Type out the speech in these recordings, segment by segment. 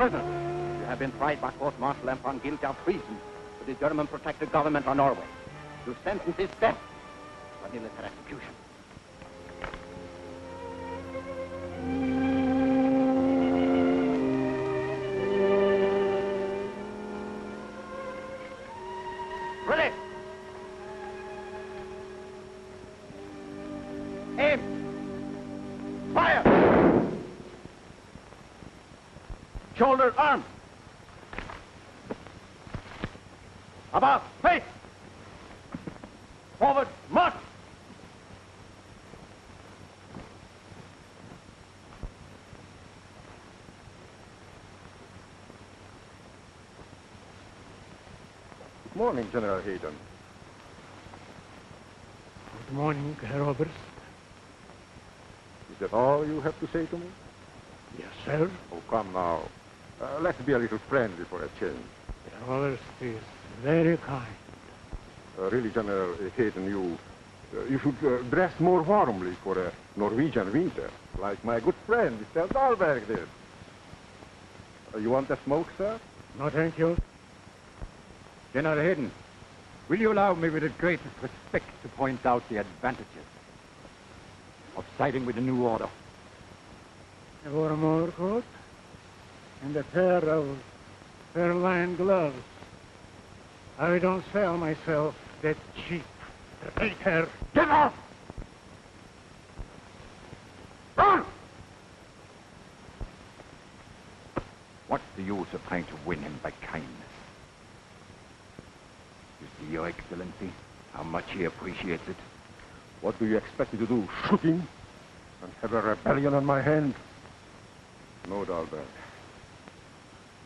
prisoners. You have been tried by court-martial and found guilty of treason to the German-protected government of Norway. Your sentence is death for military execution. Ready! Aim! Fire! Shoulder, arm! About, face! Forward, march! Good morning, General Hayden. Good morning, Herr Oberst. Is that all you have to say to me? Yes, sir. Oh, come now. Let's be a little friendly for a change. Herr Oberst is very kind. Really, General Hayden, you should dress more warmly for a Norwegian winter, like my good friend, Mr. Dahlberg did. You want a smoke, sir? No, thank you. General Hayden, will you allow me with the greatest respect to point out the advantages of siding with the new order? A warm overcoat and a pair of fur-lined gloves. I don't sell myself that cheap. Traitor! Get off! Run! What's the use of trying to win him by kindness? You see, Your Excellency, how much he appreciates it. What do you expect me to do, shoot him and have a rebellion on my hands? No, Dahlberg.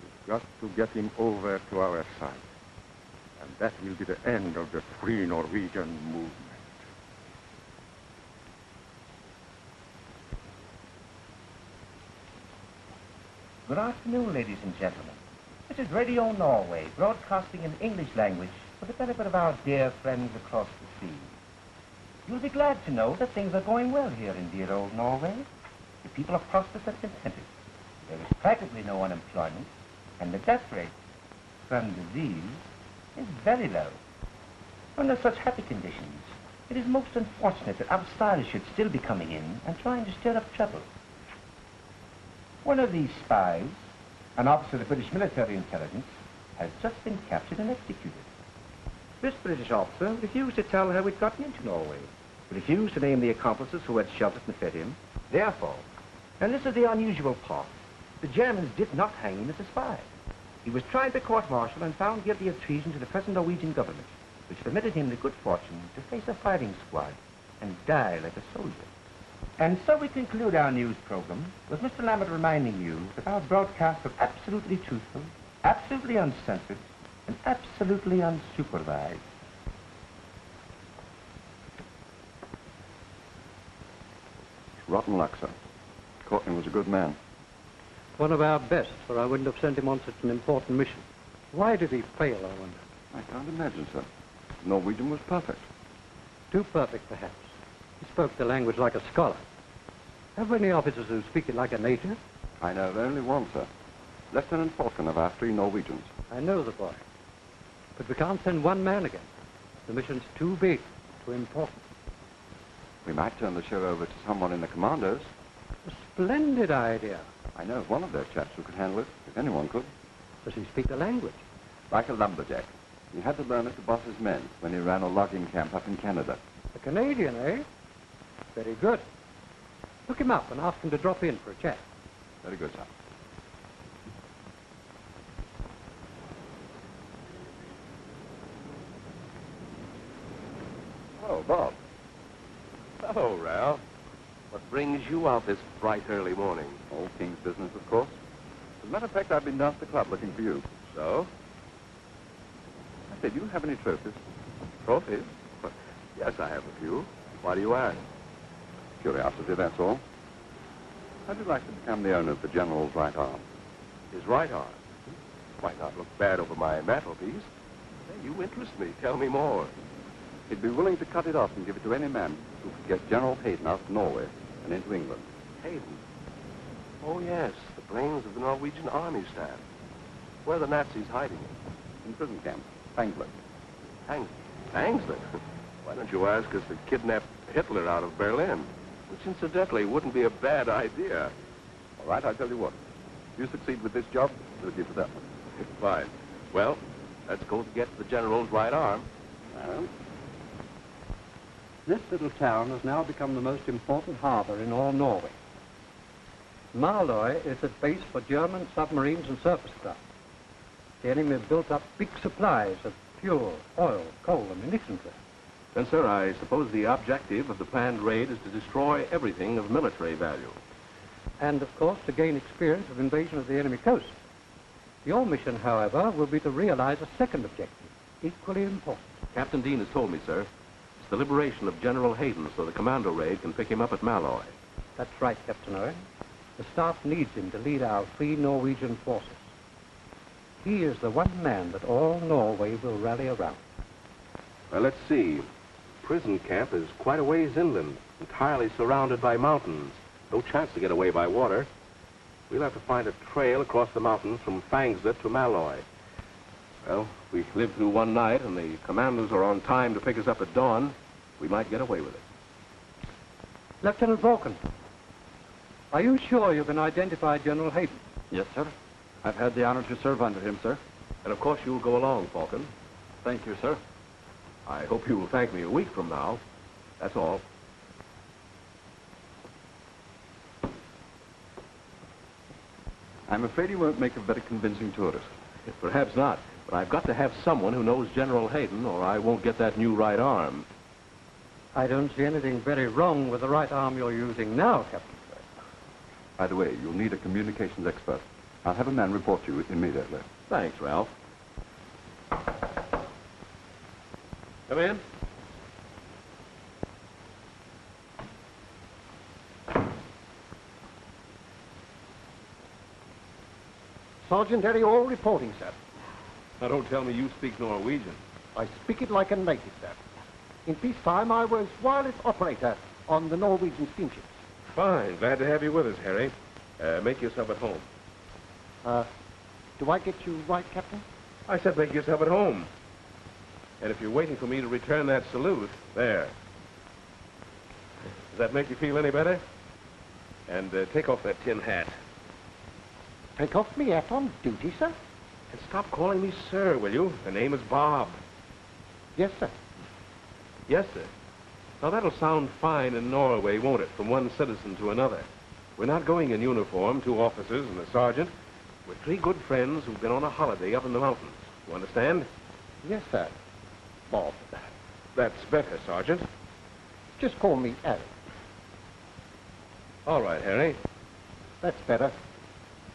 You've got to get him over to our side. And that will be the end of the Free Norwegian movement. Good afternoon, ladies and gentlemen. This is Radio Norway, broadcasting in English language for the benefit of our dear friends across the sea. You'll be glad to know that things are going well here in dear old Norway. The people are prosperous and contented. There is practically no unemployment, and the death rate from disease is very low. Under such happy conditions, it is most unfortunate that outsiders should still be coming in and trying to stir up trouble. One of these spies, an officer of the British military intelligence, has just been captured and executed. This British officer refused to tell how he'd gotten into Norway. He refused to name the accomplices who had sheltered and fed him. Therefore, and this is the unusual part, the Germans did not hang him as a spy. He was tried by court-martial and found guilty of treason to the present Norwegian government, which permitted him the good fortune to face a fighting squad and die like a soldier. And so we conclude our news program with Mr. Lambert reminding you that our broadcasts are absolutely truthful, absolutely uncensored, and absolutely unsupervised. Rotten luck, sir. Courtney was a good man. One of our best, or I wouldn't have sent him on such an important mission. Why did he fail, I wonder? I can't imagine, sir. Norwegian was perfect. Too perfect, perhaps. He spoke the language like a scholar. Have we any officers who speak it like a native? I know of only one, sir. Lieutenant Falcon of our 3 Norwegians. I know the boy. But we can't send one man again. The mission's too big, too important. We might turn the show over to someone in the commandos. A splendid idea. I know of one of those chaps who could handle it, if anyone could. Does he speak the language? Like a lumberjack. He had to learn it to boss his men when he ran a logging camp up in Canada. A Canadian, eh? Very good. Look him up and ask him to drop in for a chat. Very good, sir. Oh, Bob. Oh, Ralph. What brings you out this bright early morning? Old King's business, of course. As a matter of fact, I've been down to the club looking for you. So? I said, do you have any trophies? Trophies? Yes, I have a few. Why do you ask? Curiosity, that's all. How'd you like to become the owner of the General's right arm? His right arm. Might not look bad over my mantelpiece. Hey, you interest me. Tell me more. He'd be willing to cut it off and give it to any man who could get General Hayden out of Norway and into England. Hayden? Oh, yes, the brains of the Norwegian army staff. Where are the Nazis hiding it? In prison camp. Frankfurt. Angsley? Why don't you ask us to kidnap Hitler out of Berlin? Which, incidentally, wouldn't be a bad idea. All right, I'll tell you what. If you succeed with this job, we'll give it up. Fine. Well, let's go get the general's right arm. Well, this little town has now become the most important harbor in all Norway. Malloy is at base for German submarines and surface craft. The enemy have built up big supplies of fuel, oil, coal, and munitions there. Then, sir, I suppose the objective of the planned raid is to destroy everything of military value. And, of course, to gain experience of invasion of the enemy coast. Your mission, however, will be to realize a second objective, equally important. Captain Dean has told me, sir. It's the liberation of General Hayden so the commando raid can pick him up at Malloy. That's right, Captain Owen. The staff needs him to lead our free Norwegian forces. He is the one man that all Norway will rally around. Well, let's see. Prison camp is quite a ways inland, entirely surrounded by mountains. No chance to get away by water. We'll have to find a trail across the mountains from Fangslet to Malloy. Well, if we live through one night and the commandos are on time to pick us up at dawn, we might get away with it. Lieutenant Vulcan, are you sure you can identify General Hayden? Yes, sir. I've had the honor to serve under him, sir. And of course you'll go along, Falcon. Thank you, sir. I hope you will thank me a week from now. That's all. I'm afraid he won't make a very convincing tourist. Perhaps not, but I've got to have someone who knows General Hayden, or I won't get that new right arm. I don't see anything very wrong with the right arm you're using now, Captain. By the way, you'll need a communications expert. I'll have a man report you immediately. Thanks, Ralph. Come in. Sergeant Eriol reporting, sir. Now, don't tell me you speak Norwegian. I speak it like a native, sir. In peacetime, I was wireless operator on the Norwegian steamships. Fine. Glad to have you with us, Harry. Make yourself at home. Do I get you right, Captain? I said make yourself at home. And if you're waiting for me to return that salute, there. Does that make you feel any better? And take off that tin hat. Take off me hat on duty, sir? And stop calling me sir, will you? The name is Bob. Yes, sir. Yes, sir. Now, that'll sound fine in Norway, won't it, from one citizen to another? We're not going in uniform, 2 officers and a sergeant. We're 3 good friends who've been on a holiday up in the mountains. You understand? Yes, sir. Bob. That's better, Sergeant. Just call me Harry. All right, Harry. That's better.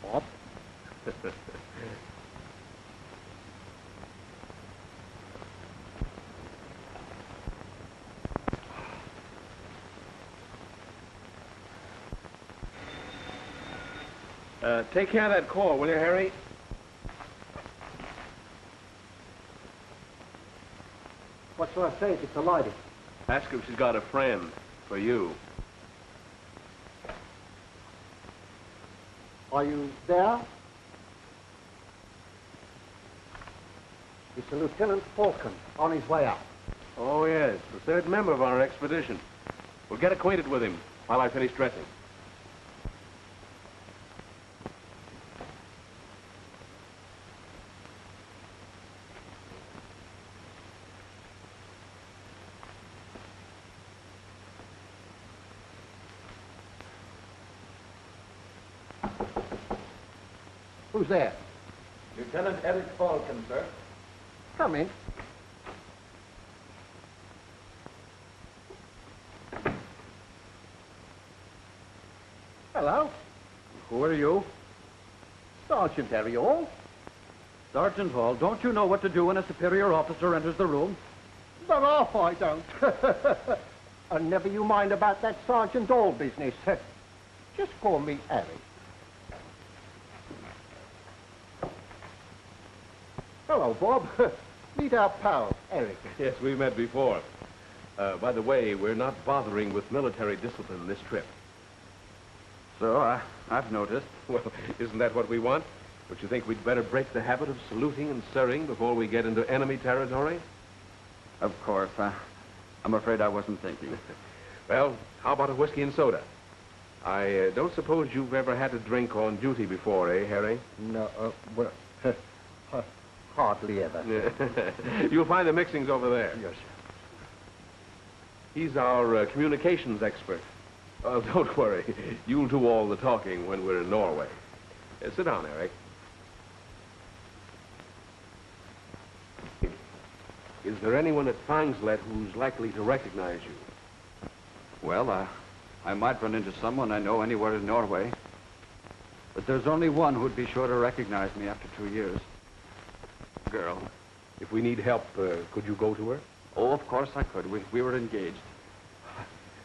Bob. Take care of that call, will you, Harry? What shall I say if it's a lady? Ask her if she's got a friend for you. Are you there? It's a Lieutenant Falcon on his way out. Oh, yes, the 3rd member of our expedition. We'll get acquainted with him while I finish dressing. Who's there? Lieutenant Eric Falcon, sir. Come in. Hello. Who are you? Sergeant Eriol. Sergeant Hall, don't you know what to do when a superior officer enters the room? But off I don't. And never you mind about that Sergeant Hall business. Just call me Harry. Hello, Bob. Meet our pal, Eric. Yes, we've met before. By the way, we're not bothering with military discipline this trip. So, I've noticed. Well, isn't that what we want? Don't you think we'd better break the habit of saluting and sirring before we get into enemy territory? Of course. I'm afraid I wasn't thinking. Well, how about a whiskey and soda? I don't suppose you've ever had a drink on duty before, eh, Harry? No, well, hardly ever. You'll find the mixings over there. Yes, sir. He's our communications expert. Don't worry. You'll do all the talking when we're in Norway. Sit down, Eric. Is there anyone at Fangslet who's likely to recognize you? Well, I might run into someone I know anywhere in Norway. But there's only one who'd be sure to recognize me after 2 years. A girl. If we need help, could you go to her? Oh, of course I could. We were engaged.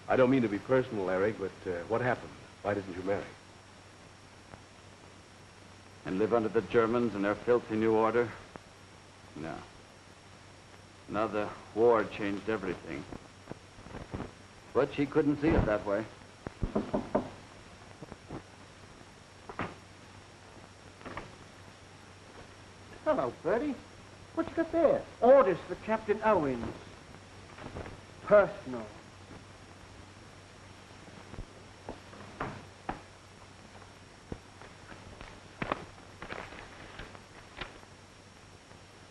I don't mean to be personal, Eric, but what happened? Why didn't you marry? And live under the Germans and their filthy new order? No. Now the war changed everything. But she couldn't see it that way. Hello, Bertie. What you got there? Orders for Captain Owens. Personal.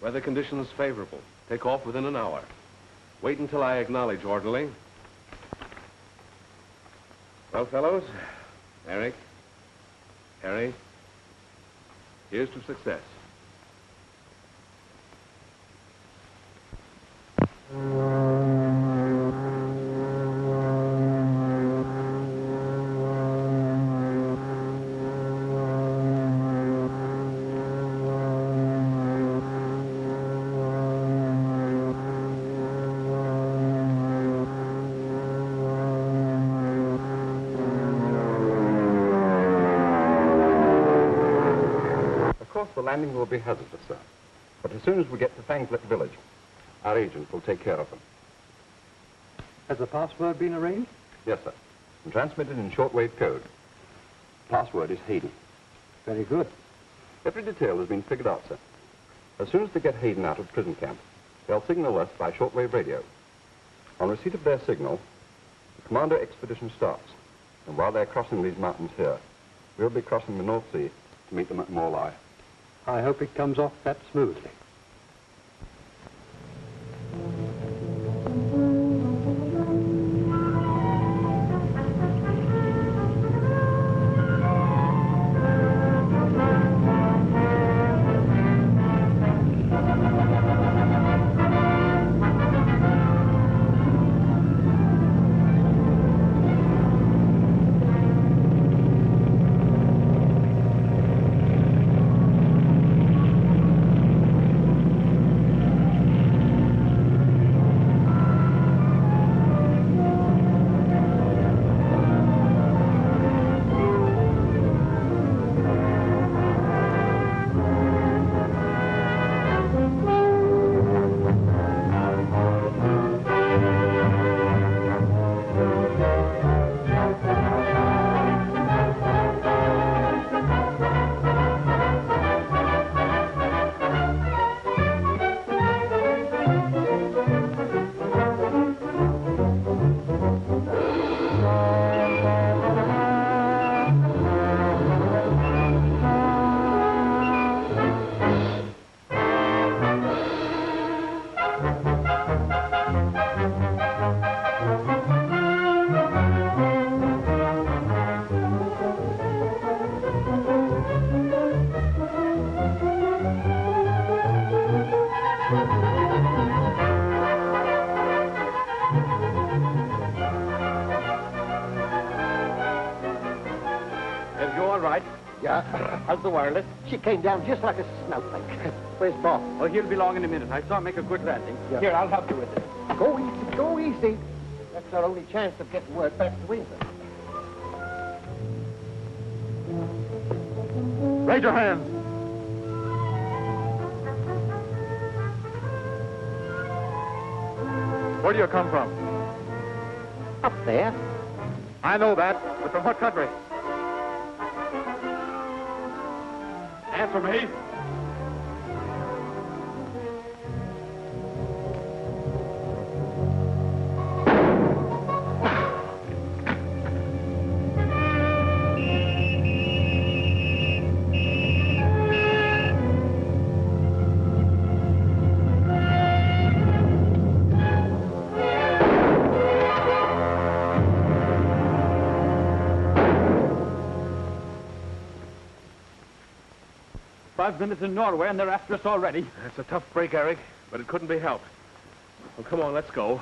Weather conditions favorable. Take off within an hour. Wait until I acknowledge, orderly. Well, fellows, Eric, Harry, here's to success. The landing will be hazardous, sir. But as soon as we get to Fangslet village, our agent will take care of them. Has the password been arranged? Yes, sir. And transmitted in shortwave code. Password is Hayden. Very good. Every detail has been figured out, sir. As soon as they get Hayden out of prison camp, they'll signal us by shortwave radio. On receipt of their signal, the Commander expedition starts. And while they're crossing these mountains here, we'll be crossing the North Sea to meet them at Morlai. I hope it comes off that smoothly. How's the wireless? She came down just like a snowflake. Where's Bob? Oh, he'll be along in a minute. I saw him make a quick landing. Yeah. Here, I'll help you with it. Go easy, go easy. That's our only chance of getting word back to England. Raise your hands. Where do you come from? Up there. I know that, but from what country? Answer me. "5 minutes in Norway, and they're after us already." That's a tough break, Eric, but it couldn't be helped. Well, come on, let's go.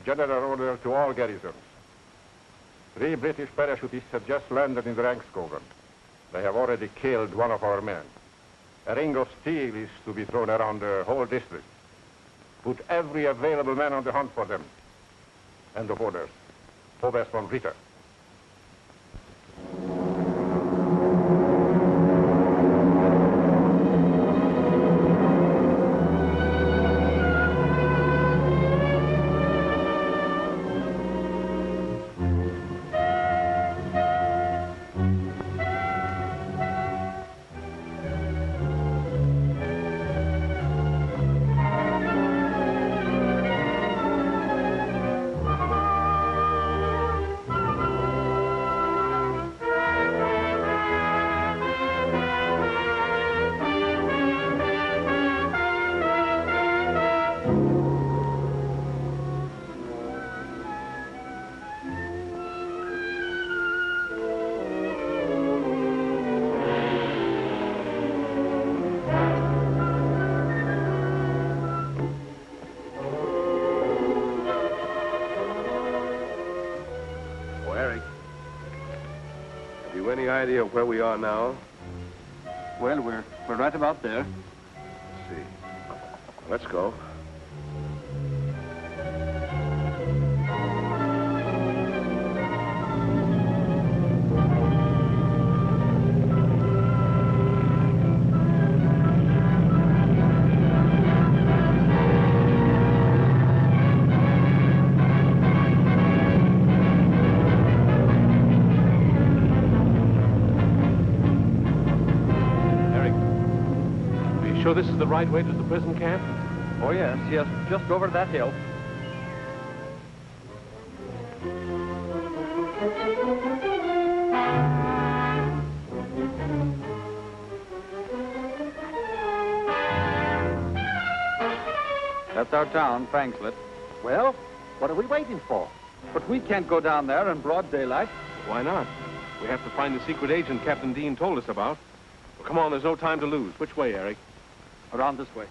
General order to all garrisons. 3 British parachutists have just landed in Rangskogen. They have already killed one of our men. A ring of steel is to be thrown around the whole district. Put every available man on the hunt for them. End of orders. Oberst von Ritter. Any idea of where we are now? Well, we're right about there. Let's see. Let's go. Sure this is the right way to the prison camp? Oh, yes, just over that hill. That's our town, Frankslet. Well, what are we waiting for? But we can't go down there in broad daylight. Why not? We have to find the secret agent Captain Dean told us about. Well, come on, there's no time to lose. Which way, Eric? Around this way.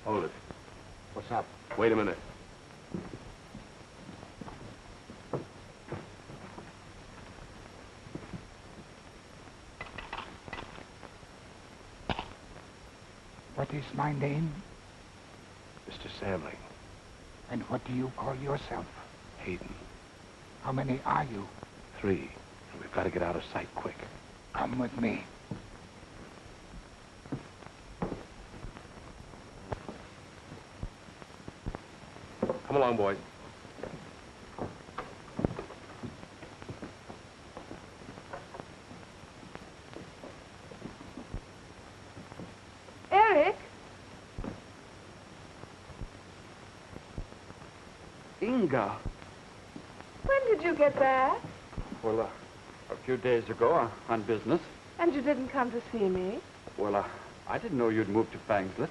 Hold it. What's up? Wait a minute. What is my name? Mr. Samling. And what do you call yourself? Hayden. How many are you? 3. And we've got to get out of sight quick. Come with me. Come along, boys. Eric? Inga. When did you get back? Well, a few days ago on business. And you didn't come to see me? Well, I didn't know you'd moved to Fangslet.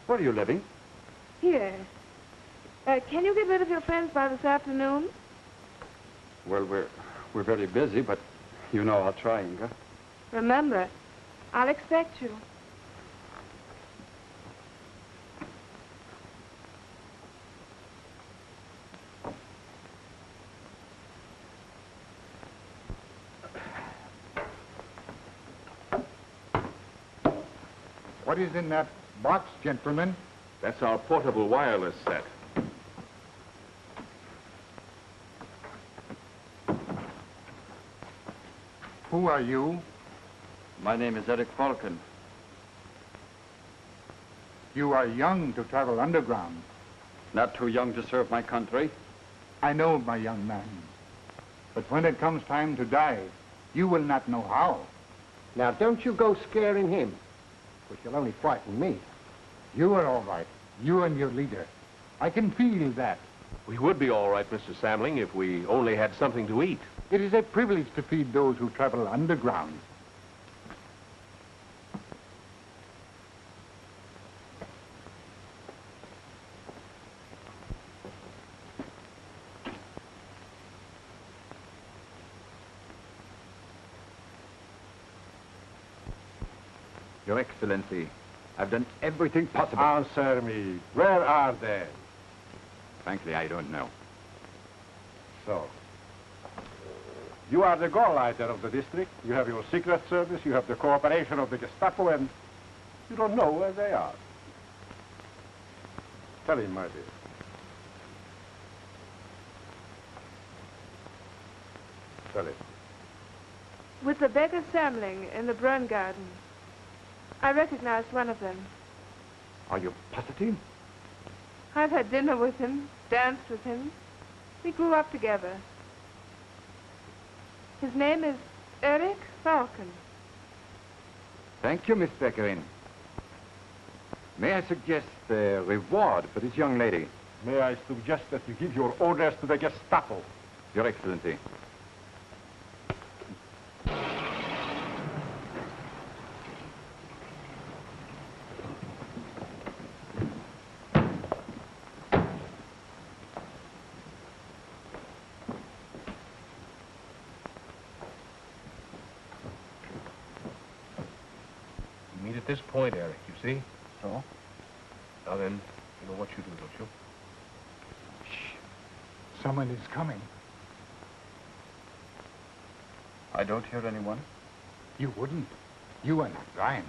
Where are you living? Here. Can you get rid of your friends by this afternoon? Well, we're very busy, but you know I'll try, Inga. Remember, I'll expect you. What is in that box, gentlemen? That's our portable wireless set. Who are you? My name is Eric Falcon. You are young to travel underground. Not too young to serve my country. I know, my young man. But when it comes time to die, you will not know how. Now, don't you go scaring him, because you'll only frighten me. You are all right. You and your leader. I can feel that. We would be all right, Mr. Samling, if we only had something to eat. It is a privilege to feed those who travel underground. Your Excellency, I've done everything possible. Answer me. Where are they? Frankly, I don't know. So, you are the Gauleiter of the district. You have your secret service. You have the cooperation of the Gestapo, and you don't know where they are. Tell him, my dear. Tell him. With the beggar Samling in the Brun Garden. I recognized one of them. Are you positive? I've had dinner with him, danced with him. We grew up together. His name is Eric Falcon. Thank you, Miss Beckerin. May I suggest a reward for this young lady? May I suggest that you give your orders to the Gestapo? Your Excellency. At this point, Eric, you see? So? Now then, you know what you do, don't you? Shh. Someone is coming. I don't hear anyone. You wouldn't. You are not blind.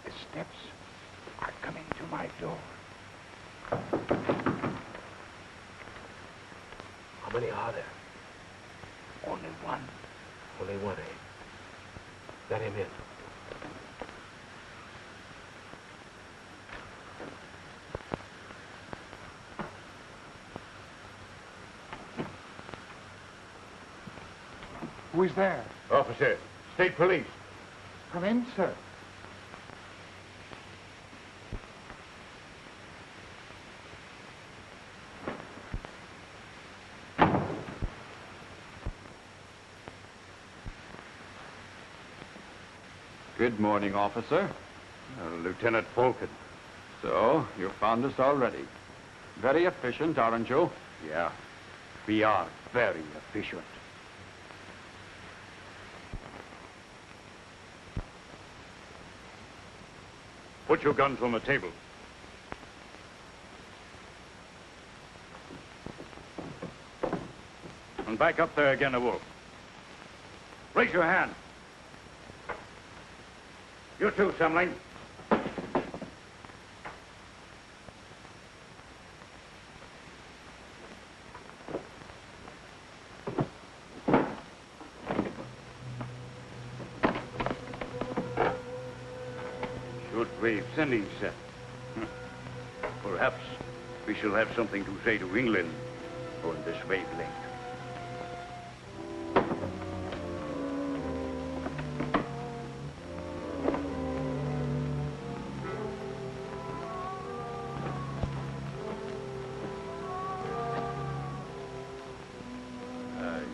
The steps are coming to my door. How many are there? Only one. Only one, eh? Let him in. Who is there? Officer, state police. Come in, sir. Good morning, officer. Lieutenant Falcon. So, you found us already. Very efficient, aren't you? Yeah, we are very efficient. Put your guns on the table. And back up there again, a wolf. Raise your hand. You too, Samling. Shortwave sending set. Perhaps we shall have something to say to England on this wavelength.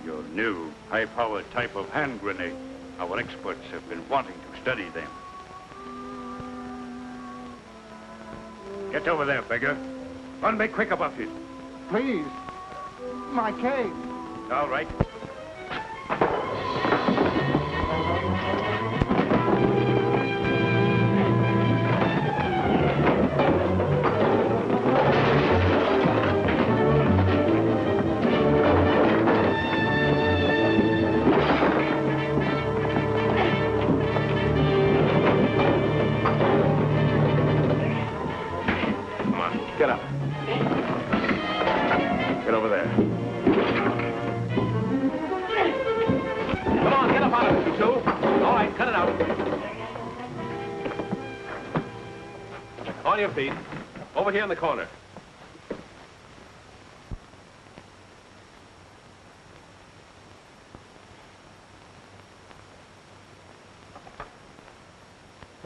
Your new high-powered type of hand grenade. Our experts have been wanting to study them. Get over there, beggar. Run me quick about it. Please. My cane. All right. Get up. Get over there. Come on, get up out of it, you two. All right, cut it out. On your feet. Over here in the corner.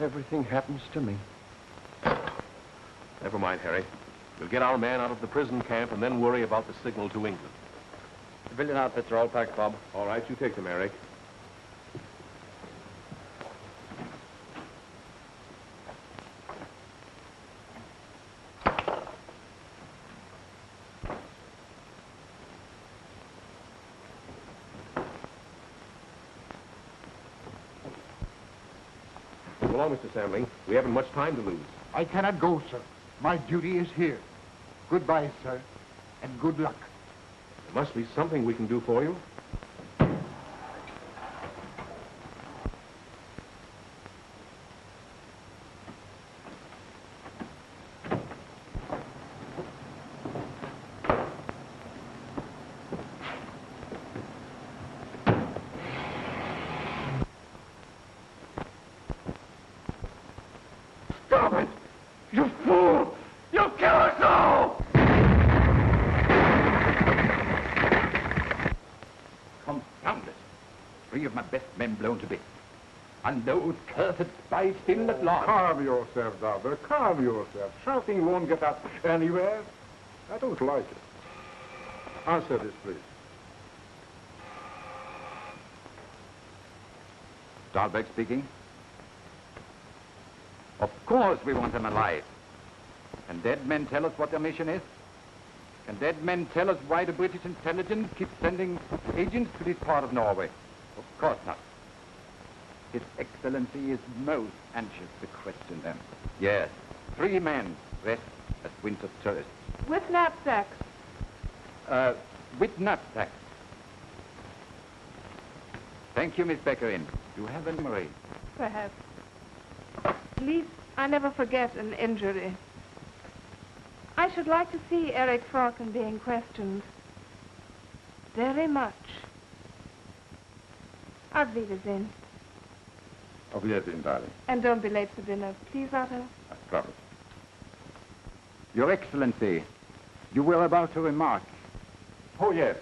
Everything happens to me. Never mind, Harry. We'll get our man out of the prison camp and then worry about the signal to England. Civilian outfits are all packed, Bob. All right, you take them, Eric. So long, Mr. Sambling. We haven't much time to lose. I cannot go, sir. My duty is here. Goodbye, sir, and good luck. There must be something we can do for you. Stop it! You fool! You kill us all! Confound it. 3 of my best men blown to bits. And those cursed spies still at large. Calm yourself, Talbot. Calm yourself. Shouting won't get us anywhere. I don't like it. Answer this, please. Dahlberg speaking. Of course we want them alive. Can dead men tell us what their mission is? Can dead men tell us why the British intelligence keeps sending agents to this part of Norway? Of course not. His Excellency is most anxious to question them. Yes, 3 men rest as winter tourists. With knapsacks. With knapsacks. Thank you, Miss Beckerin. You have a memory. Perhaps. At least I never forget an injury. I should like to see Eric Falcon being questioned. Very much. Auf Wiedersehen. Auf Wiedersehen, darling. And don't be late for dinner. Please, Otto. I promise. Your Excellency, you were about to remark. Oh, yes.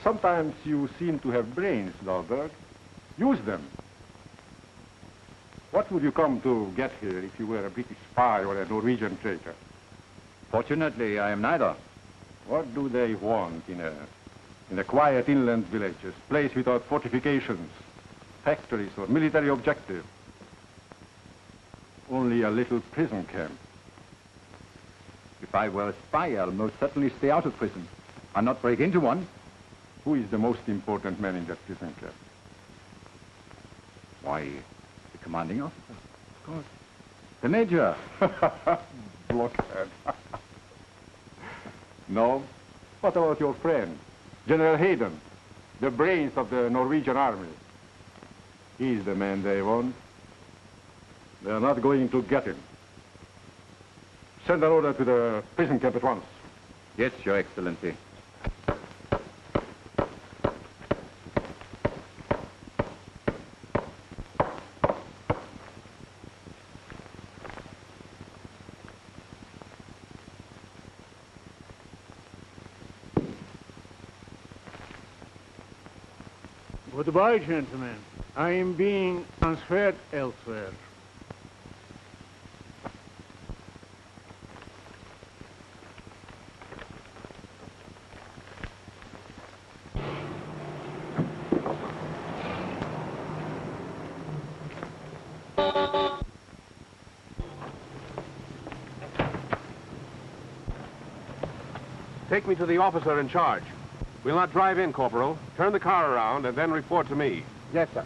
Sometimes you seem to have brains, Dahlberg. Use them. What would you come to get here if you were a British spy or a Norwegian traitor? Fortunately, I am neither. What do they want in a quiet inland village, a place without fortifications, factories, or military objective? Only a little prison camp. If I were a spy, I'll most certainly stay out of prison. I'll not break into one. Who is the most important man in that prison camp? Why, the commanding officer, of course. The major. Blockhead. No? What about your friend, General Hayden, the brains of the Norwegian army? He's the man they want. They're not going to get him. Send an order to the prison camp at once. Yes, Your Excellency. Goodbye, gentlemen. I am being transferred elsewhere. Take me to the officer in charge. We'll not drive in, Corporal. Turn the car around and then report to me. Yes, sir.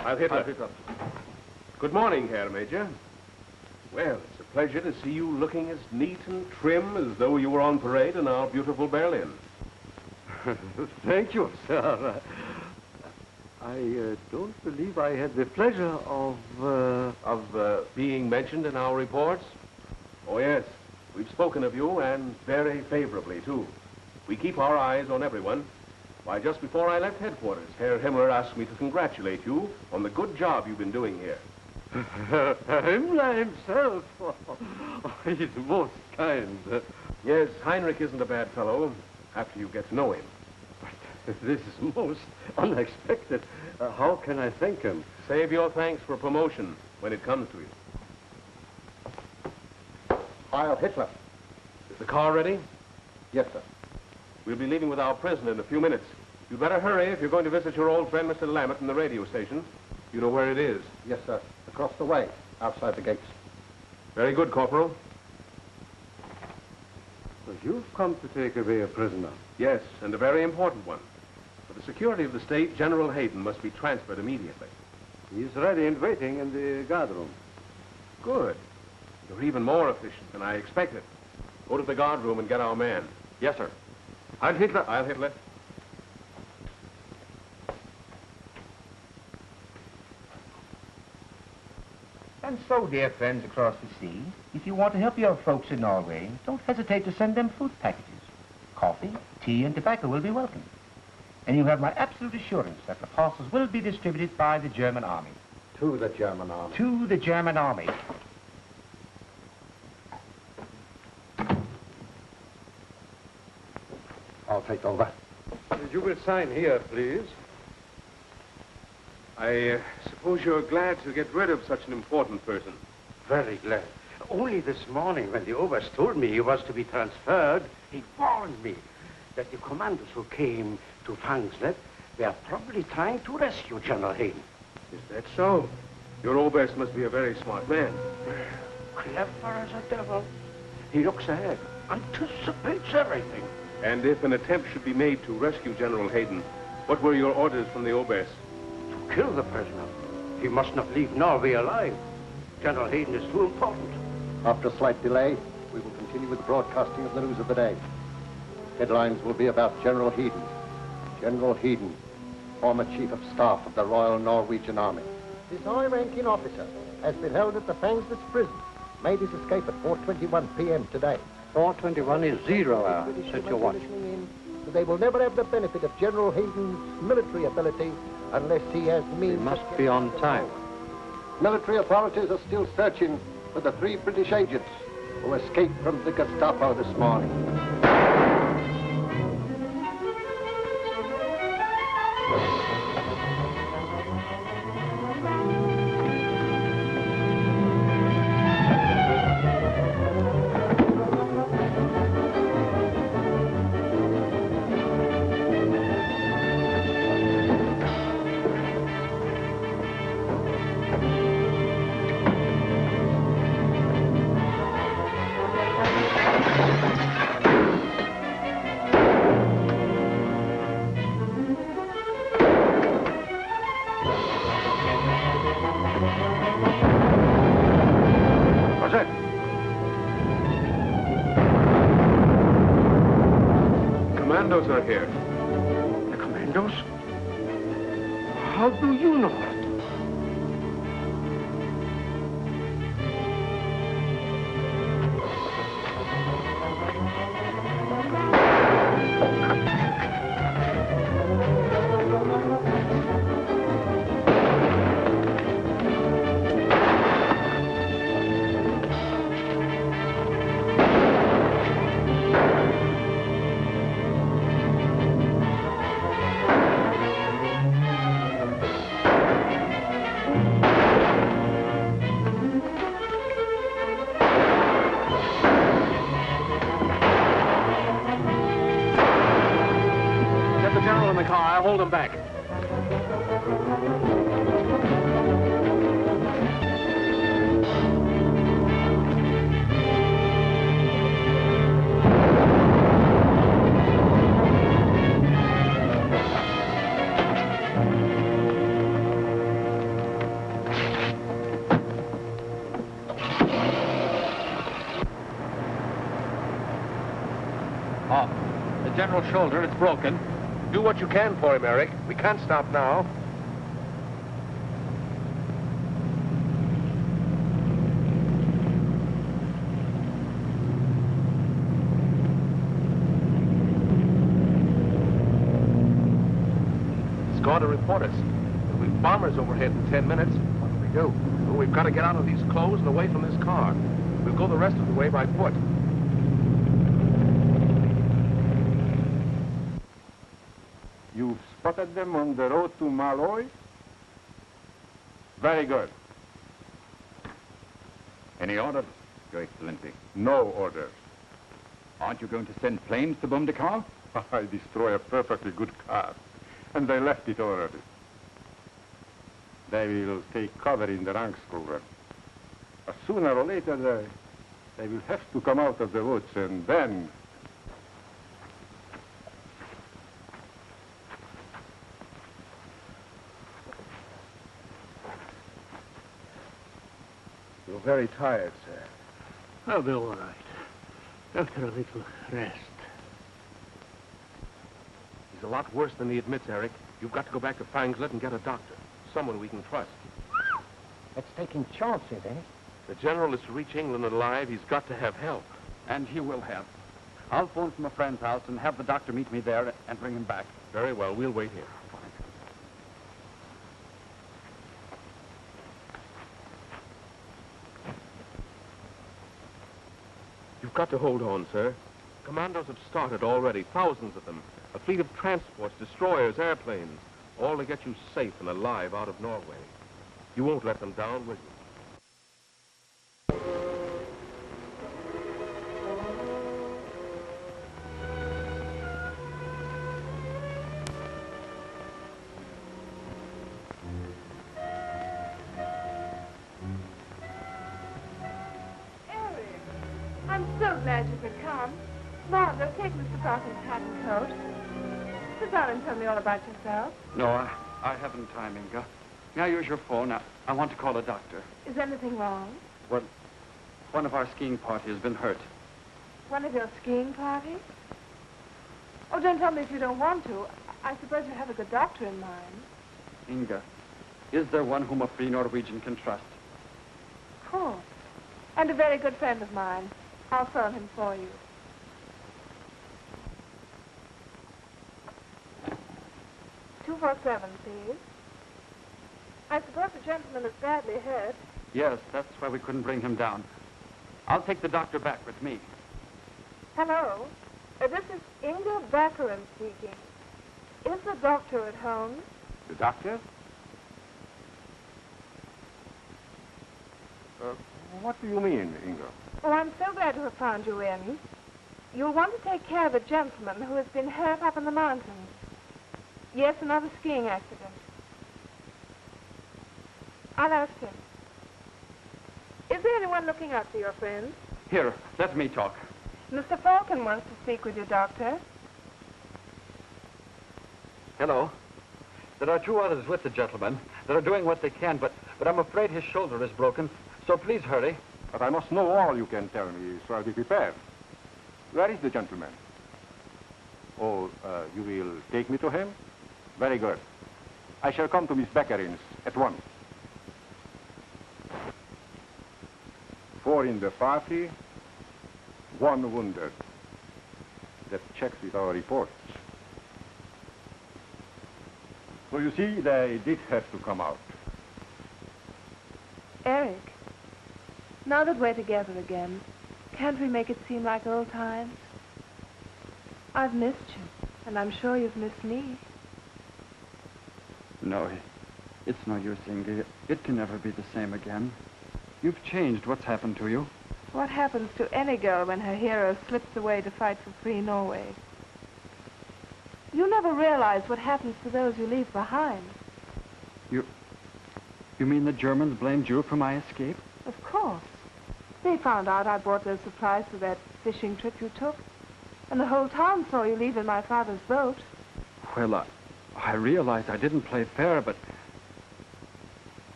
I'll hit her. Good morning, Herr Major. Well, it's a pleasure to see you looking as neat and trim as though you were on parade in our beautiful Berlin. Thank you, sir. I don't believe I had the pleasure of being mentioned in our reports? Oh, yes. We've spoken of you, and very favorably, too. We keep our eyes on everyone. Why, just before I left headquarters, Herr Himmler asked me to congratulate you on the good job you've been doing here. Himmler himself. He's most kind. Yes, Heinrich isn't a bad fellow, after you get to know him. This is most unexpected. How can I thank him? Save your thanks for promotion when it comes to you. Heil Hitler. Is the car ready? Yes, sir. We'll be leaving with our prisoner in a few minutes. You'd better hurry if you're going to visit your old friend, Mr. Lammett, in the radio station. You know where it is? Yes, sir. Across the way, outside the gates. Very good, Corporal. So you've come to take away a prisoner. Yes, and a very important one. For the security of the state, General Hayden must be transferred immediately. He's ready and waiting in the guard room. Good. You're even more efficient than I expected. Go to the guard room and get our man. Yes, sir. Heil Hitler. Heil Hitler. And so, dear friends across the sea, if you want to help your folks in Norway, don't hesitate to send them food packages. Coffee, tea, and tobacco will be welcome. And you have my absolute assurance that the parcels will be distributed by the German army. To the German army. To the German army. I'll take over. You will sign here, please. I suppose you're glad to get rid of such an important person. Very glad. Only this morning, when the Oberst told me he was to be transferred, he warned me that the commandos who came to Fangslet were probably trying to rescue General Hayden. Is that so? Your Oberst must be a very smart man. Clever as a devil. He looks ahead, anticipates everything. And if an attempt should be made to rescue General Hayden, what were your orders from the Oberst? To kill the prisoner. He must not leave Norway alive. General Hayden is too important. After a slight delay, we will continue with the broadcasting of the news of the day. Headlines will be about General Hayden. General Hayden, former Chief of Staff of the Royal Norwegian Army. This high-ranking officer has been held at the Fangslet prison. Made his escape at 4:21 p.m. today. 4:21 is 0 hour. Set your watch. So they will never have the benefit of General Hayden's military ability unless he has means. We must be on time. Military authorities are still searching for the 3 British agents who escaped from the Gestapo this morning. Commandos are here. The commandos? How do you know that? Hold them back. lateral shoulder. It's broken. Do what you can for him, Eric. We can't stop now. It's going to report us. There'll be bombers overhead in 10 minutes. What do we do? Well, we've got to get out of these clothes and away from this car. We'll go the rest of the way by foot. You spotted them on the road to Malloy? Very good. Any orders, Your Excellency? No orders. Aren't you going to send planes to bomb the car? I destroy a perfectly good car, and they left it already. They will take cover in the Rangsskogen. Sooner or later, they will have to come out of the woods, and then... You're very tired, sir. I'll be all right. After a little rest. He's a lot worse than he admits, Eric. You've got to go back to Fangslet and get a doctor. Someone we can trust. That's taking chances, eh? The general is to reach England alive. He's got to have help. And he will have. I'll phone from a friend's house and have the doctor meet me there and bring him back. Very well. We'll wait here. You've got to hold on, sir. Commandos have started already, thousands of them. A fleet of transports, destroyers, airplanes, all to get you safe and alive out of Norway. You won't let them down, will you? I'm so glad you could come. Martha, take Mr. Falcon's hat and coat. Sit down and tell me all about yourself. No, I haven't time, Inga. May I use your phone? I want to call a doctor. Is anything wrong? Well, one of our skiing party has been hurt. One of your skiing parties? Oh, don't tell me if you don't want to. I suppose you have a good doctor in mind. Inga, is there one whom a free Norwegian can trust? Of course. And a very good friend of mine. I'll phone him for you. "247, please. I suppose the gentleman is badly hurt. Yes, that's why we couldn't bring him down. I'll take the doctor back with me. Hello. This is Inga Baccarin speaking. Is the doctor at home? The doctor? What do you mean, Inga? Oh, I'm so glad to have found you in. You'll want to take care of a gentleman who has been hurt up in the mountains. Yes, another skiing accident. I'll ask him. Is there anyone looking after your friend? Here, let me talk. Mr. Falcon wants to speak with you, Doctor. Hello. There are two others with the gentleman that are doing what they can, but I'm afraid his shoulder is broken, so please hurry. But I must know all you can tell me, so I'll be prepared. Where is the gentleman? Oh, you will take me to him? Very good. I shall come to Miss Beccarin's at once. 4 in the party, 1 wounded. That checks with our reports. So you see, they did have to come out. Eric, now that we're together again, can't we make it seem like old times? I've missed you, and I'm sure you've missed me. No, it's no use, Inga. It can never be the same again. You've changed. What's happened to you? What happens to any girl when her hero slips away to fight for free Norway? You never realize what happens to those you leave behind. You mean the Germans blamed you for my escape? Of course. They found out I brought those supplies for that fishing trip you took. And the whole town saw you leave in my father's boat. Well, I realized I didn't play fair, but...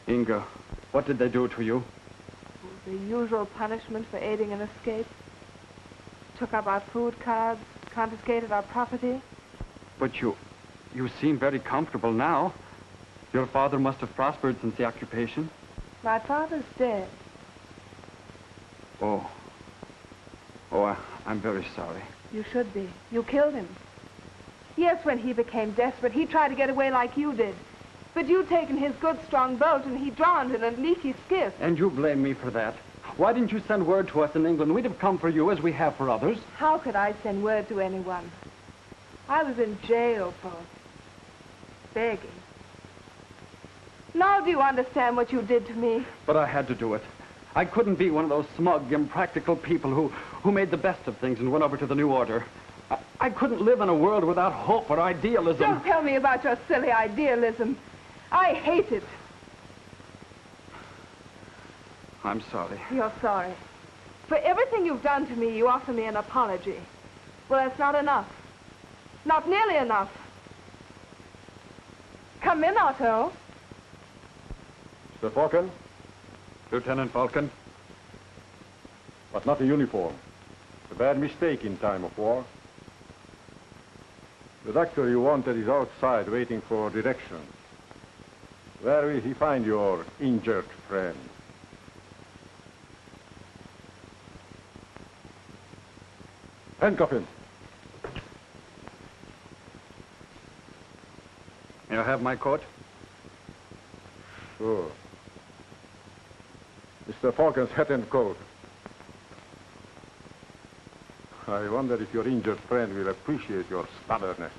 Inga, what did they do to you? The usual punishment for aiding an escape. took up our food cards, confiscated our property. But you seem very comfortable now. Your father must have prospered since the occupation. My father's dead. Oh, I'm very sorry. You should be. You killed him. Yes, when he became desperate, he tried to get away like you did. But you'd taken his good, strong boat, and he drowned in a leaky skiff. And you blame me for that. Why didn't you send word to us in England? We'd have come for you as we have for others. How could I send word to anyone? I was in jail for begging. Now do you understand what you did to me? But I had to do it. I couldn't be one of those smug, impractical people who made the best of things and went over to the New Order. I couldn't live in a world without hope or idealism. Don't tell me about your silly idealism. I hate it. I'm sorry. You're sorry. For everything you've done to me, you offer me an apology. Well, that's not enough. Not nearly enough. Come in, Otto. Mr. Falcon? Lieutenant Falcon? But not a uniform. A bad mistake in time of war. The doctor you wanted is outside waiting for directions. Where will he find your injured friend? Handcuff him. May I have my coat? Sure. Mr. Falcon's hat and coat. I wonder if your injured friend will appreciate your stubbornness.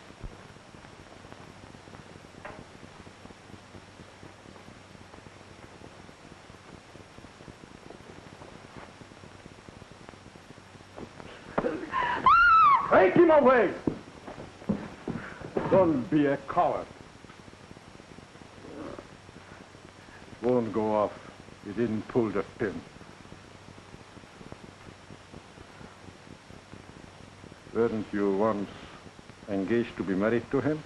Take him away! Don't be a coward. It won't go off. He didn't pull the pin. Weren't you once engaged to be married to him?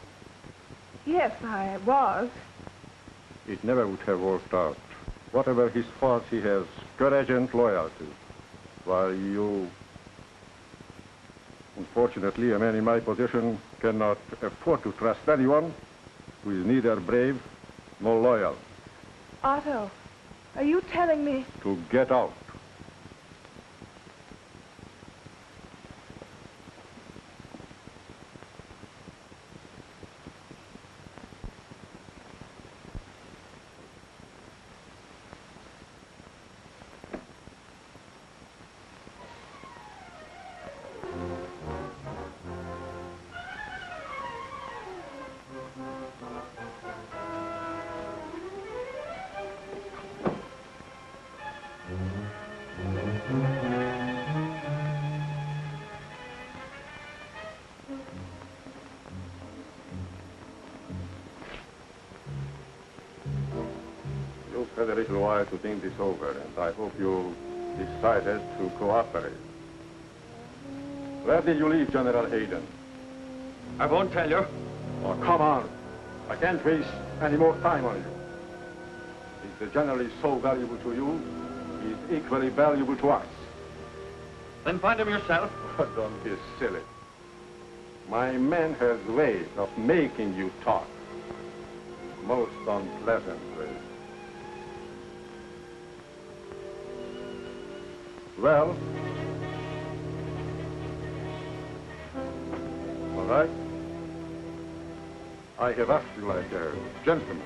Yes, I was. It never would have worked out. Whatever his faults, he has courage and loyalty. While you... Unfortunately, a man in my position cannot afford to trust anyone who is neither brave nor loyal. Otto, are you telling me... To get out. You've had a little while to think this over, and I hope you decided to cooperate. Where did you leave General Hayden? I won't tell you. Oh, come on. I can't waste any more time on you. If the general is so valuable to you, he is equally valuable to us. Then find him yourself. Don't be silly. My man has ways of making you talk. Most unpleasant ways. Well? All right. I have asked you like a gentleman.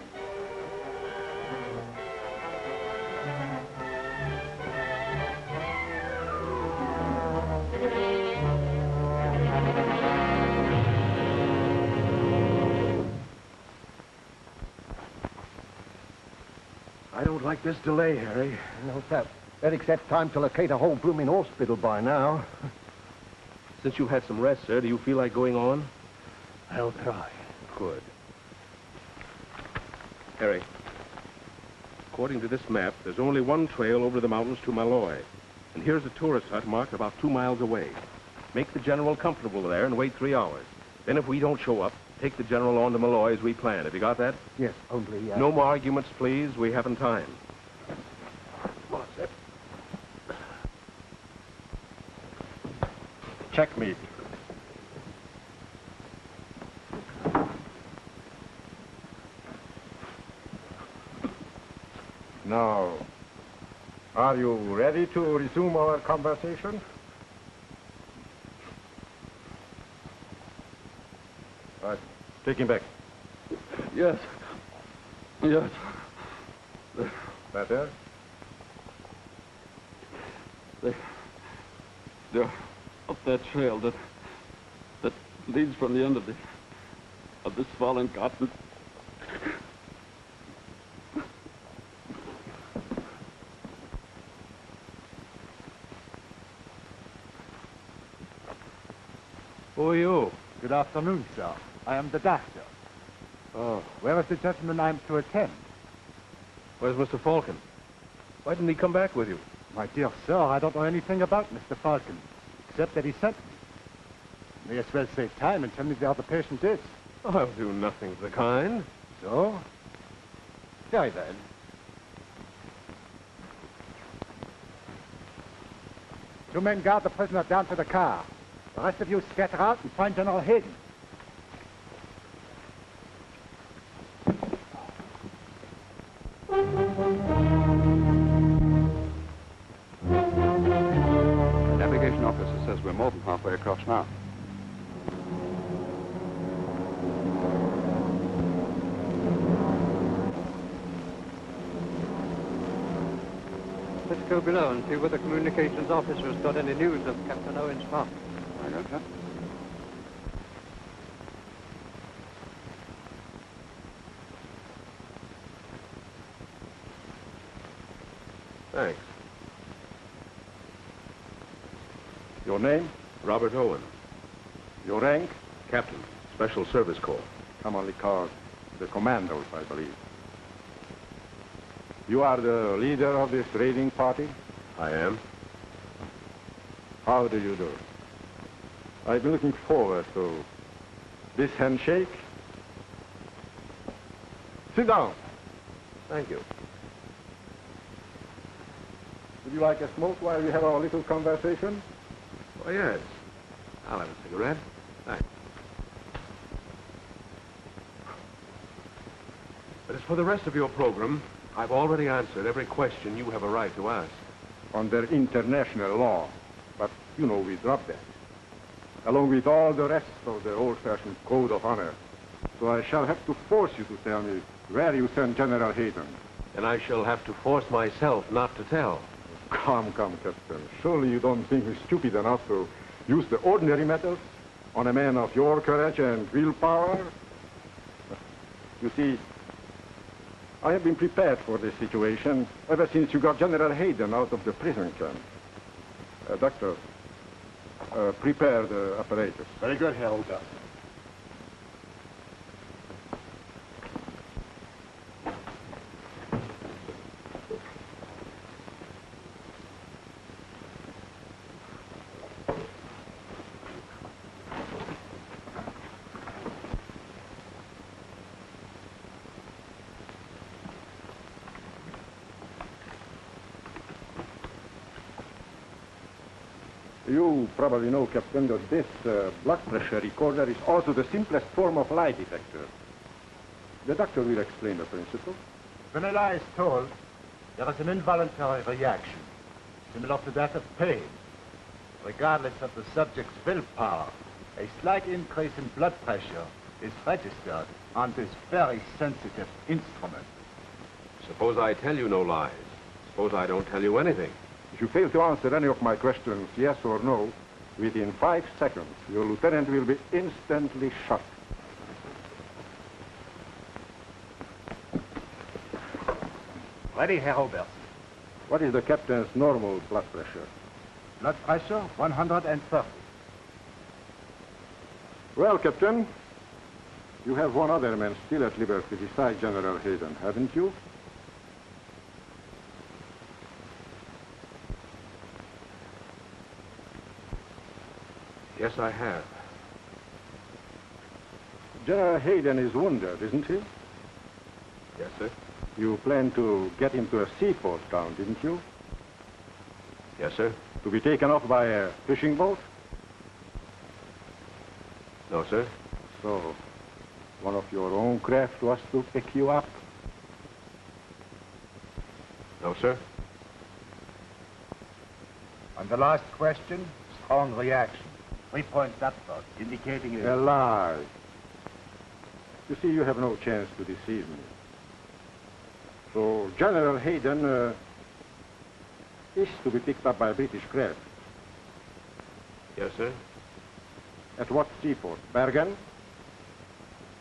I don't like this delay, Harry. No, sir. Eric said time to locate a whole blooming hospital by now. Since you've had some rest, sir, do you feel like going on? I'll try. Good. Harry, according to this map, there's only one trail over the mountains to Malloy. And here's a tourist hut marked about 2 miles away. Make the general comfortable there and wait 3 hours. Then if we don't show up, take the general on to Malloy as we planned. Have you got that? Yes, only... No more arguments, please. We haven't time. Come on, sir. Checkmate. Now, are you ready to resume our conversation? Right. Take him back. Yes. Yes. Better? They're up that trail that leads from the end of this fallen cotton. Who are you? Good afternoon, sir. I am the doctor. Oh. Where is the gentleman I'm to attend? Where's Mr. Falcon? Why didn't he come back with you? My dear sir, I don't know anything about Mr. Falcon, except that he sent me. May as well save time and tell me where the patient is. I'll do nothing of the kind. So? Very well. Two men guard the prisoner down to the car. The rest of you scatter out and find General Hayden. The navigation officer says we're more than halfway across now. Let's go below and see whether the communications officer has got any news of Captain Owen's farm. I got that. Thanks. Your name? Robert Owen. Your rank? Captain, Special Service Corps. Commonly called the commandos, I believe. You are the leader of this raiding party? I am. How do you do? I've been looking forward to this handshake. Sit down. Thank you. Would you like a smoke while we have our little conversation? Oh, yes. I'll have a cigarette. Thanks. But as for the rest of your program, I've already answered every question you have a right to ask. Under international law. But, you know, we dropped that. Along with all the rest of the old-fashioned code of honor. So I shall have to force you to tell me where you sent General Hayden. And I shall have to force myself not to tell. Come, Captain. Surely you don't think me stupid enough to use the ordinary methods on a man of your courage and willpower? You see, I have been prepared for this situation ever since you got General Hayden out of the prison camp. Doctor, prepare the apparatus. Very good, Helga. You probably know, Captain, that this blood pressure recorder is also the simplest form of lie detector. The doctor will explain the principle. When a lie is told, there is an involuntary reaction, similar to that of pain. Regardless of the subject's willpower, a slight increase in blood pressure is registered on this very sensitive instrument. Suppose I tell you no lies. Suppose I don't tell you anything. If you fail to answer any of my questions, yes or no, within 5 seconds, your lieutenant will be instantly shot. Ready, Herr Oberst. What is the captain's normal blood pressure? Blood pressure, 130. Well, Captain, you have one other man still at liberty besides General Hayden, haven't you? Yes, I have. General Hayden is wounded, isn't he? Yes, sir. You planned to get him to a seaport town, didn't you? Yes, sir. To be taken off by a fishing boat? No, sir. So, one of your own craft was to pick you up? No, sir. On the last question, strong reaction. 3 points upward, indicating A lie. You see, you have no chance to deceive me. So, General Hayden is to be picked up by a British craft. Yes, sir. At what seaport? Bergen?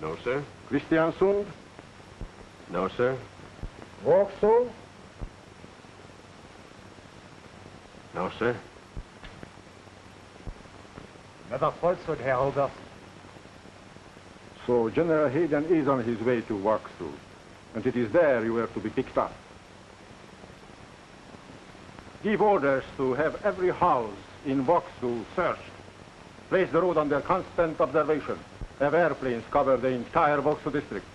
No, sir. Kristiansund? No, sir. Vauxhall? No, sir. Never falsehood, Herr Oberst. So General Hayden is on his way to Vauxhall, and it is there you are to be picked up. Give orders to have every house in Vauxhall searched. Place the road under constant observation. Have airplanes cover the entire Vauxhall district.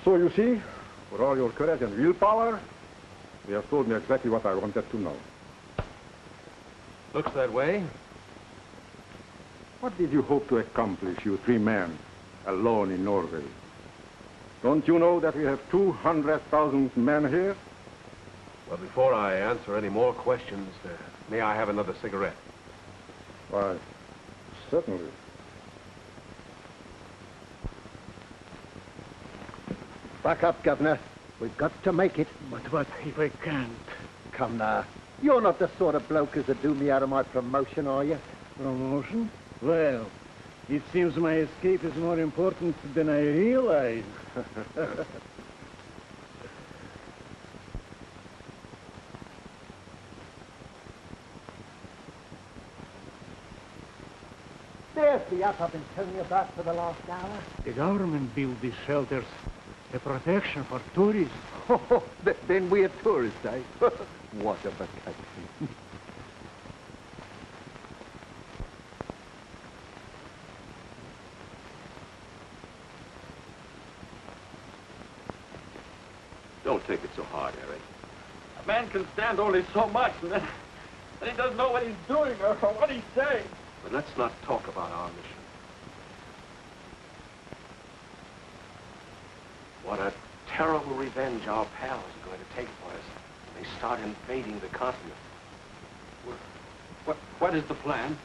So you see, for all your courage and willpower, you have told me exactly what I wanted to know. Looks that way. What did you hope to accomplish, you 3 men, alone in Norway? Don't you know that we have 200,000 men here? Well, before I answer any more questions, may I have another cigarette? Why, certainly. Back up, Governor. We've got to make it. But what if I can't? Come now. You're not the sort of bloke as to do me out of my promotion, are you? Promotion? Well, it seems my escape is more important than I realize. There's the yacht I've been telling you about for the last hour. The government built these shelters, a protection for tourists. Oh, then we're tourists, eh? What a vacation. Don't take it so hard, Eric. A man can stand only so much, and then he doesn't know what he's doing or what he's saying. But let's not talk about our mission. What a terrible revenge our pals are going to take for us when they start invading the continent. What is the plan?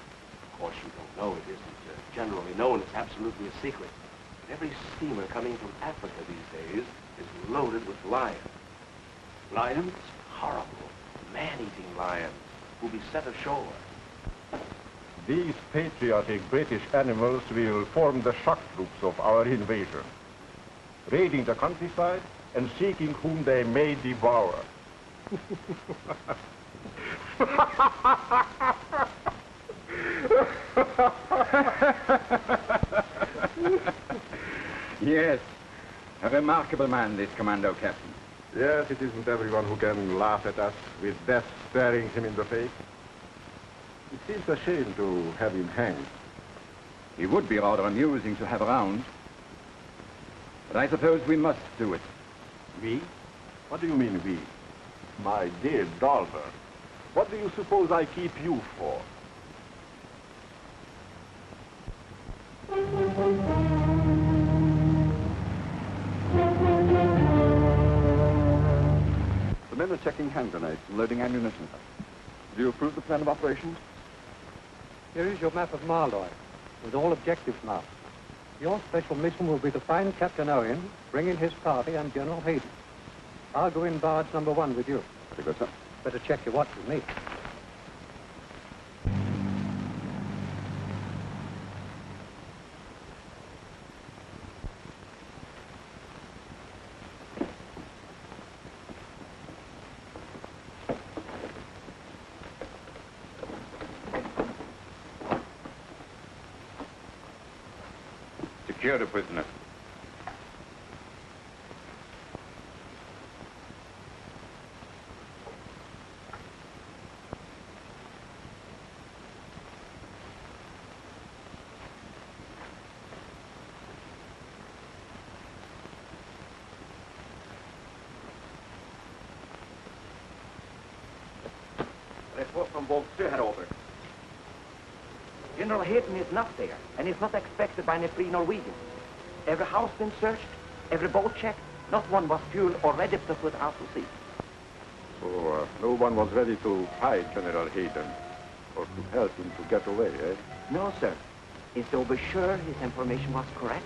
Of course, you don't know. It isn't generally known. It's absolutely a secret. But every steamer coming from Africa these days is loaded with lions. Lions? Horrible, man-eating lions who'll be set ashore. These patriotic British animals will form the shock troops of our invasion, raiding the countryside and seeking whom they may devour. Yes, a remarkable man, this commando captain. Yes, it isn't everyone who can laugh at us with death staring him in the face. It seems a shame to have him hanged. He would be rather amusing to have around. But I suppose we must do it. We? What do you mean, we? My dear Dalbert, what do you suppose I keep you for? The men are checking hand grenades and loading ammunition. Do you approve the plan of operations? Here is your map of Marloy, with all objectives marked. Your special mission will be to find Captain Owen, bring in his party, and General Hayden. I'll go in barge number 1 with you. Very good, sir. Better check your watch with me. Secure the prisoner. Report from Vauxhall, Herr Oberst. General Hayden is not there, and is not expected by any free Norwegians. Every house been searched, every boat checked, not one was fueled or ready to put out to sea. So no one was ready to fight General Hayden or to help him to get away, eh? No, sir. Is Dober sure his information was correct?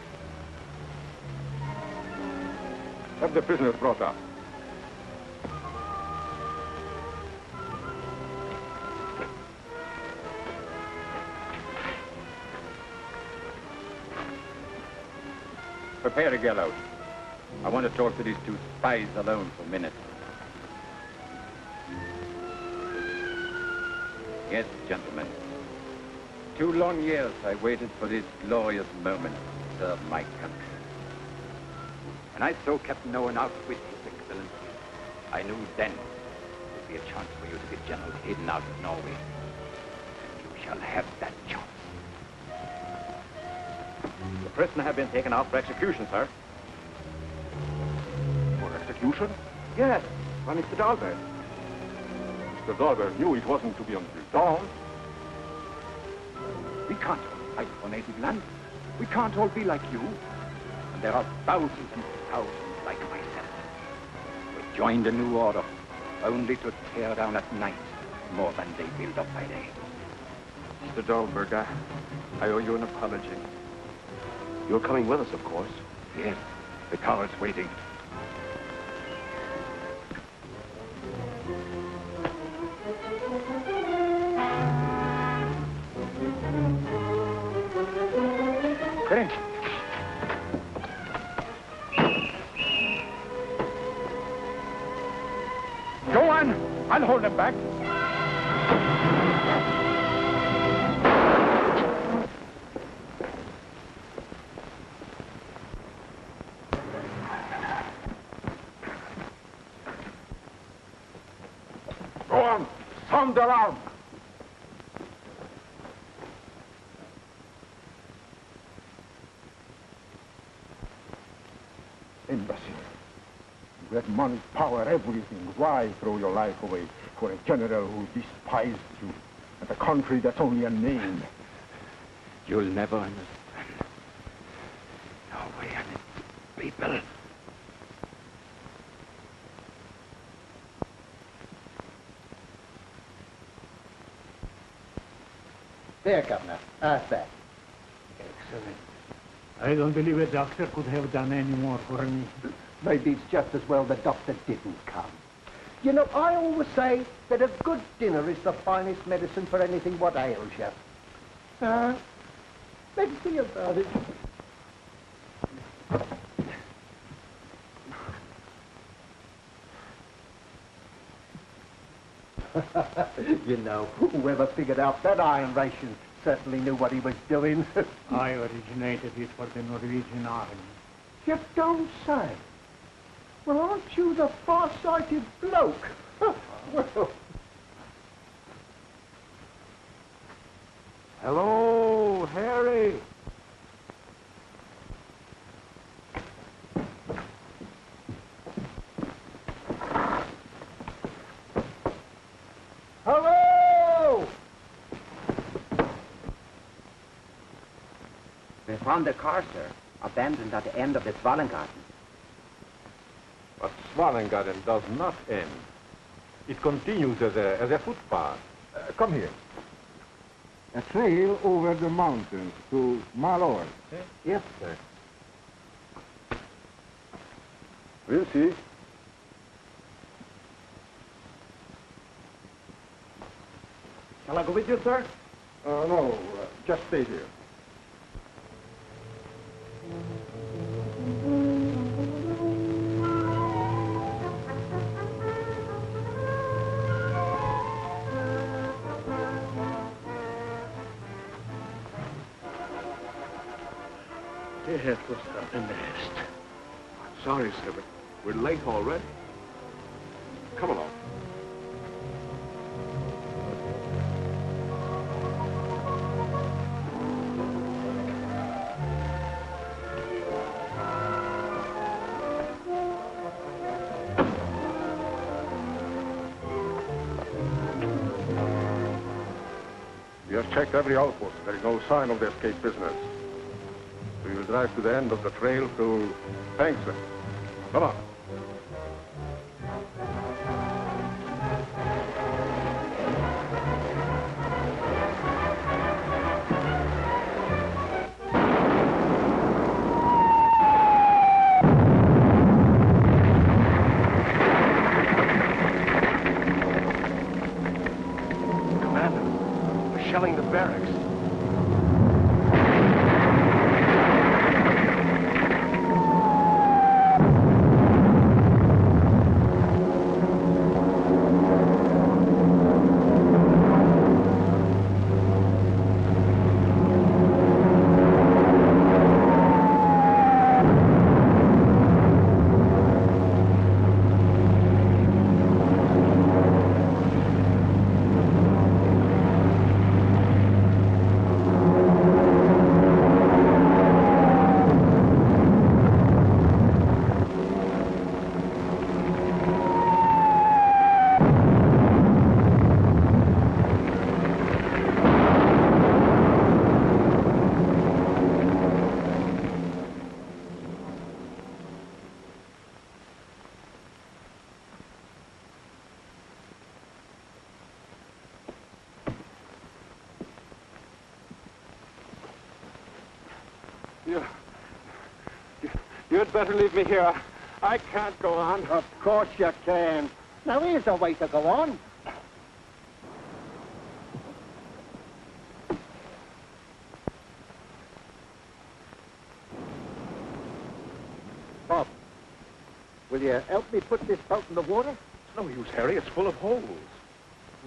Have the prisoners brought up. Prepare a gallows. I want to talk to these two spies alone for a minute. Yes, gentlemen. 2 long years I waited for this glorious moment to serve my country. And I so kept no one out with His Excellency. I knew then there would be a chance for you to get General Hayden out of Norway. And you shall have that chance. The prisoner have been taken out for execution, sir. For execution? Yes, by Mr. Dalbert. Mr. Dalbert knew it wasn't to be until dawn. We can't all fight for native land. We can't all be like you. And there are thousands and thousands like myself who joined a new order only to tear down at night more than they build up by day. Mr. Dalbert, I owe you an apology. You're coming with us, of course. Yes, the car is waiting. Get in. Go on. I'll hold them back. Go on. Sound the alarm. Imbecile. You had money, power, everything. Why throw your life away for a general who despised you and a country that's only a name? You'll never understand. Norway and its people. There, Governor. How's that? Excellent. I don't believe a doctor could have done any more for me. Maybe it's just as well the doctor didn't come. You know, I always say that a good dinner is the finest medicine for anything what ails you. Let's see about it. You know, whoever figured out that iron ration certainly knew what he was doing. I originated it for the Norwegian army. You don't say. Well, aren't you the far-sighted bloke? Well. Hello, Harry. Hello! We found the car, sir, abandoned at the end of the Svalengarten. But Svalengarten does not end. It continues as a footpath. Come here. A trail over the mountains to Malor. Yes, sir. We'll see. Shall I go with you, sir? No, just stay here. It was not the nest. I'm sorry, sir, but we're late already. Come along. We have checked every outpost. There is no sign of the escape prisoners. We will drive to the end of the trail to Fankston. Come on. Shelling the barracks. You'd better leave me here. I can't go on. Of course you can. Now, here's a way to go on. Bob, will you help me put this boat in the water? It's no use, Harry. It's full of holes.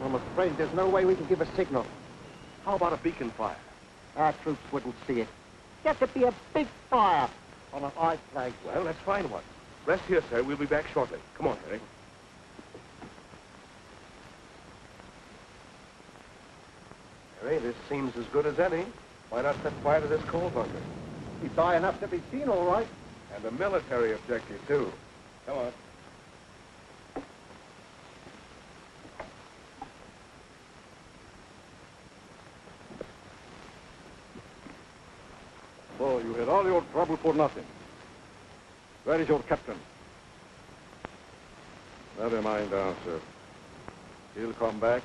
I'm afraid there's no way we can give a signal. How about a beacon fire? Our troops wouldn't see it. Got to be a big fire on a high flag. Well, let's find one. Rest here, sir. We'll be back shortly. Come on, Harry. Harry, this seems as good as any. Why not set fire to this coal bunker? He's high enough to be seen, all right. And a military objective, too. Come on. So you had all your trouble for nothing. Where is your captain? Never mind the answer. He'll come back.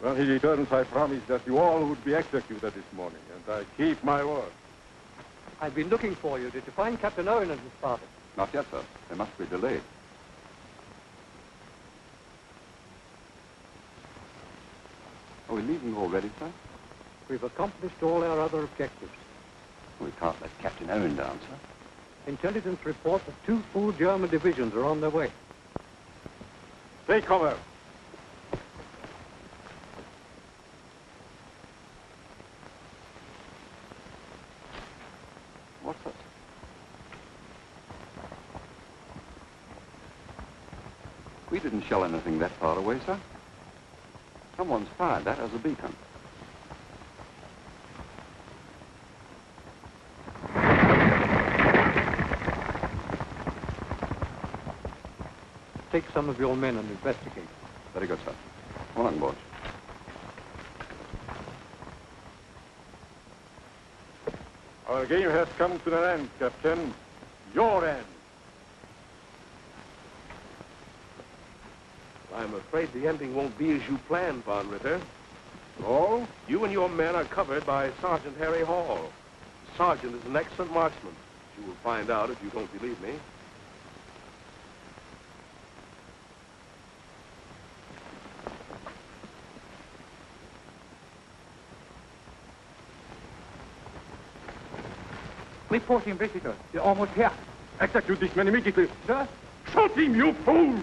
When he returns, I promise that you all would be executed this morning, and I keep my word. I've been looking for you. Did you find Captain Owen and his party? Not yet, sir. They must be delayed. Are we leaving already, sir? We've accomplished all our other objectives. We can't let Captain Owen down, sir. Intelligence reports that 2 full German divisions are on their way. Take cover. What's that? We didn't shell anything that far away, sir. Someone's fired that as a beacon. Take some of your men and investigate. Very good, sir. Come on board. Our game has come to an end, Captain. Your end. I'm afraid the ending won't be as you planned, Von Ritter. Oh? You and your men are covered by Sergeant Harry Hall. The sergeant is an excellent marksman. You will find out if you don't believe me. Reporting visitor. They're almost here. Execute this man immediately. Sir? Shoot him, you fool!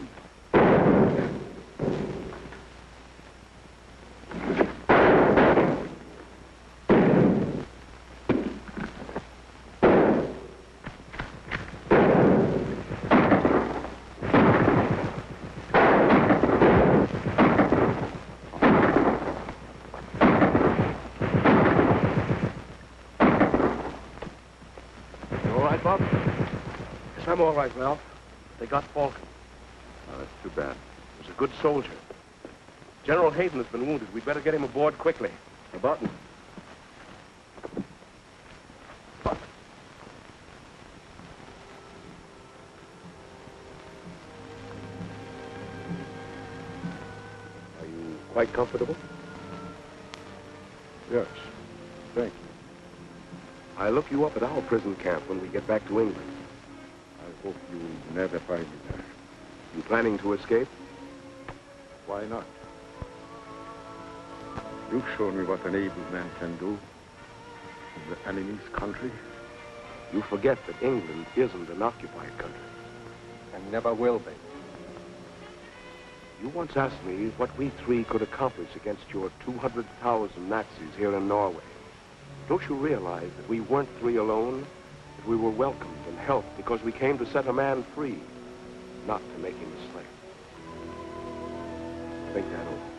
I'm all right, Ralph. They got Falcon. Oh, that's too bad. He was a good soldier. General Hayden has been wounded. We'd better get him aboard quickly. A button. Are you quite comfortable? Yes. Thank you. I'll look you up at our prison camp when we get back to England. I hope you never find me there. You planning to escape? Why not? You've shown me what an able man can do in the enemy's country. You forget that England isn't an occupied country. And never will be. You once asked me what we three could accomplish against your 200,000 Nazis here in Norway. Don't you realize that we weren't three alone? That we were welcomed and helped because we came to set a man free, not to make him a slave. Think that over.